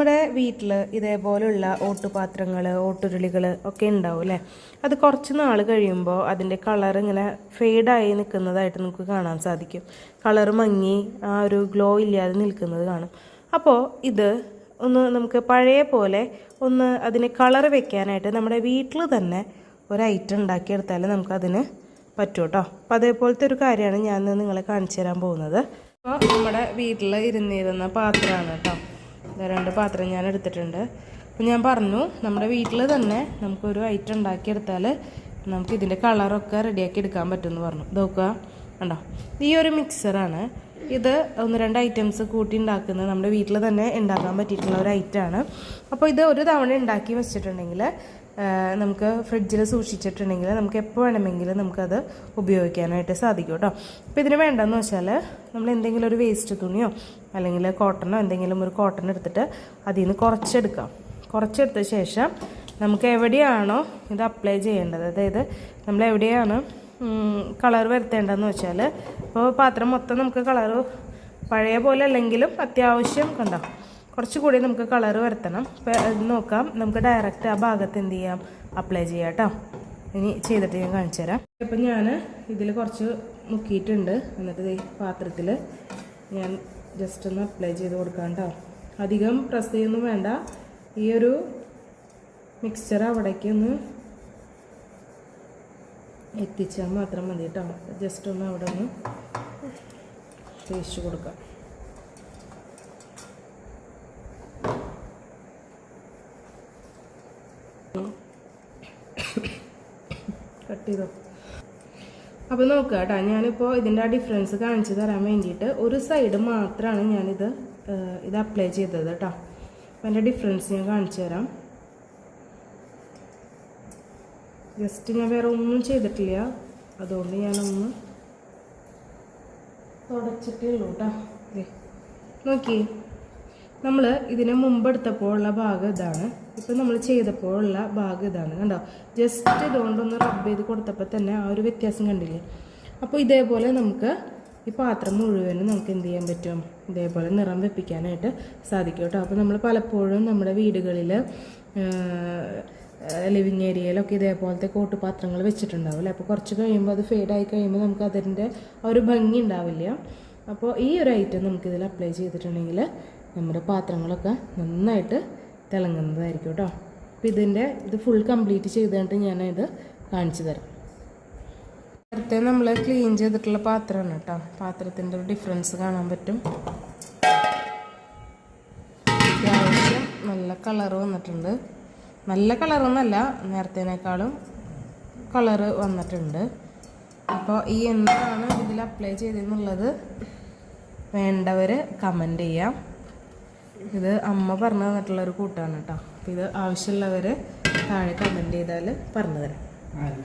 നമ്മുടെ വീട്ടിൽ ഇതേപോലുള്ള ഓട്ടുപാത്രങ്ങൾ ഓട്ടുരുളികൾ ഒക്കെ ഉണ്ടാവും അല്ലേ. അത് കുറച്ച് നാൾ കഴിയുമ്പോൾ അതിൻ്റെ കളർ ഇങ്ങനെ ഫെയ്ഡായി നിൽക്കുന്നതായിട്ട് നമുക്ക് കാണാൻ സാധിക്കും. കളർ മങ്ങി ആ ഒരു ഗ്ലോ ഇല്ലാതെ നിൽക്കുന്നത് കാണും. അപ്പോൾ ഇത് ഒന്ന് നമുക്ക് പഴയ പോലെ ഒന്ന് അതിന് കളർ വെക്കാനായിട്ട് നമ്മുടെ വീട്ടിൽ തന്നെ ഒരു ഐറ്റം ഉണ്ടാക്കിയെടുത്താൽ നമുക്കതിന് പറ്റും കേട്ടോ. അപ്പോൾ അതേപോലത്തെ ഒരു കാര്യമാണ് ഞാൻ നിങ്ങളെ കാണിച്ചു തരാൻ പോകുന്നത്. അപ്പോൾ നമ്മുടെ വീട്ടിൽ ഇരുന്നിരുന്ന പാത്രമാണ് കേട്ടോ. 2 പാത്രം ഞാൻ എടുത്തിട്ടുണ്ട്. അപ്പോൾ ഞാൻ പറഞ്ഞു നമ്മുടെ വീട്ടിൽ തന്നെ നമുക്കൊരു ഐറ്റം ഉണ്ടാക്കിയെടുത്താൽ നമുക്ക് ഇതിൻ്റെ കളറൊക്കെ റെഡിയാക്കി എടുക്കാൻ പറ്റുമെന്ന് പറഞ്ഞു. നോക്കുക കണ്ടോ, ഈ ഒരു മിക്സറാണ് ഇത്. 1-2 ഐറ്റംസ് കൂട്ടി ഉണ്ടാക്കുന്നത് നമ്മുടെ വീട്ടിൽ തന്നെ ഉണ്ടാക്കാൻ പറ്റിയിട്ടുള്ള ഒരു ഐറ്റമാണ്. അപ്പോൾ ഇത് ഒരു തവണ ഉണ്ടാക്കി വെച്ചിട്ടുണ്ടെങ്കിൽ നമുക്ക് ഫ്രിഡ്ജിൽ സൂക്ഷിച്ചിട്ടുണ്ടെങ്കിൽ നമുക്ക് എപ്പോൾ വേണമെങ്കിലും നമുക്കത് ഉപയോഗിക്കാനായിട്ട് സാധിക്കും കേട്ടോ. അപ്പോൾ ഇതിന് വേണ്ടതെന്ന് വെച്ചാൽ നമ്മൾ എന്തെങ്കിലും ഒരു വേസ്റ്റ് തുണിയോ അല്ലെങ്കിൽ കോട്ടണോ എന്തെങ്കിലും ഒരു കോട്ടൺ എടുത്തിട്ട് അതിൽ നിന്ന് കുറച്ചെടുത്ത ശേഷം നമുക്ക് എവിടെയാണോ ഇത് അപ്ലൈ ചെയ്യേണ്ടത്, അതായത് നമ്മൾ എവിടെയാണ് കളർ വരുത്തേണ്ടതെന്ന് വെച്ചാൽ, ഇപ്പോൾ പാത്രം മൊത്തം നമുക്ക് കളർ പഴയ പോലെ അല്ലെങ്കിലും അത്യാവശ്യം കണ്ടോ കുറച്ചുകൂടി നമുക്ക് കളർ വരുത്തണം. ഇപ്പോൾ ഇത് നോക്കാം, നമുക്ക് ഡയറക്റ്റ് ആ ഭാഗത്ത് എന്ത് ചെയ്യാം, അപ്ലൈ ചെയ്യാം കേട്ടോ. ഇനി ചെയ്തിട്ട് ഞാൻ കാണിച്ചു തരാം. ഇപ്പം ഞാൻ ഇതിൽ കുറച്ച് മുക്കിയിട്ടുണ്ട്. എന്നിട്ട് ഈ പാത്രത്തിൽ ഞാൻ ജസ്റ്റ് ഒന്ന് അപ്ലൈ ചെയ്ത് കൊടുക്കാം കേട്ടോ. അധികം പ്രസ് ചെയ്യൊന്നും വേണ്ട. ഈ ഒരു മിക്സ്ചർ അവിടേക്ക് ഒന്ന് എത്തിച്ചാൽ മാത്രം മതി കേട്ടോ. ജസ്റ്റ് ഒന്ന് അവിടെ ഒന്ന് തേച്ച് കൊടുക്കാം. കട്ട് ചെയ്തോ. അപ്പോൾ നോക്കുക കേട്ടോ, ഞാനിപ്പോൾ ഇതിൻ്റെ ആ ഡിഫറൻസ് കാണിച്ചു തരാൻ വേണ്ടിയിട്ട് ഒരു സൈഡ് മാത്രമാണ് ഞാനിത് അപ്ലൈ ചെയ്തത് കേട്ടോ. അപ്പോൾ അതിൻ്റെ ഡിഫറൻസ് ഞാൻ കാണിച്ചു തരാം. ജസ്റ്റ് ഞാൻ വേറെ ഒന്നും ചെയ്തിട്ടില്ല, അതുകൊണ്ട് ഞാനൊന്ന് തുടച്ചിട്ടേ ഉള്ളൂ കേട്ടോ. നോക്കി, നമ്മൾ ഇതിന് മുമ്പ് എടുത്തപ്പോഴുള്ള ഭാഗം ഇതാണ്, ഇപ്പം നമ്മൾ ചെയ്തപ്പോഴുള്ള ഭാഗം ഇതാണ്. കണ്ടോ, ജസ്റ്റ് ഇതുകൊണ്ടൊന്ന് റബ്ബ് ചെയ്ത് കൊടുത്തപ്പോൾ തന്നെ ആ ഒരു വ്യത്യാസം കണ്ടില്ലേ. അപ്പോൾ ഇതേപോലെ നമുക്ക് ഈ പാത്രം മുഴുവനും നമുക്ക് എന്ത് ചെയ്യാൻ പറ്റും, ഇതേപോലെ നിറം വെപ്പിക്കാനായിട്ട് സാധിക്കും കേട്ടോ. അപ്പോൾ നമ്മൾ പലപ്പോഴും നമ്മുടെ വീടുകളിൽ ലിവിങ് ഏരിയയിലൊക്കെ ഇതേപോലത്തെ കോട്ടുപാത്രങ്ങൾ വെച്ചിട്ടുണ്ടാവും അല്ലേ. അപ്പോൾ കുറച്ച് കഴിയുമ്പോൾ അത് ഫെയ്ഡായി കഴിയുമ്പോൾ നമുക്ക് അതിൻ്റെ ആ ഒരു ഭംഗി ഉണ്ടാവില്ല. അപ്പോൾ ഈ ഒരു ഐറ്റം നമുക്കിതിൽ അപ്ലൈ ചെയ്തിട്ടുണ്ടെങ്കിൽ നമ്മുടെ പാത്രങ്ങളൊക്കെ നന്നായിട്ട് തിളങ്ങുന്നതായിരിക്കും കേട്ടോ. അപ്പോൾ ഇത് ഫുൾ കംപ്ലീറ്റ് ചെയ്തിട്ട് ഞാനിത് കാണിച്ചു തരാം. നേരത്തെ നമ്മൾ ക്ലീൻ ചെയ്തിട്ടുള്ള പാത്രമാണ് കേട്ടോ. പാത്രത്തിൻ്റെ ഒരു ഡിഫറൻസ് കാണാൻ പറ്റും. അത്യാവശ്യം നല്ല കളർ വന്നിട്ടുണ്ട്. നല്ല കളറൊന്നുമല്ല, നേരത്തേനേക്കാളും കളറ് വന്നിട്ടുണ്ട്. അപ്പോൾ ഈ എന്താണ് ഇതിൽ അപ്ലൈ ചെയ്തെന്നുള്ളത് വേണ്ടവർ കമൻറ്റ് ചെയ്യാം. ഇത് അമ്മ പറഞ്ഞു തന്നിട്ടുള്ളൊരു കൂട്ടാണ് കേട്ടോ. അപ്പോൾ ഇത് ആവശ്യമുള്ളവർ താഴെ കമൻറ്റ് ചെയ്താൽ പറഞ്ഞു തരാം.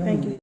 Thank you.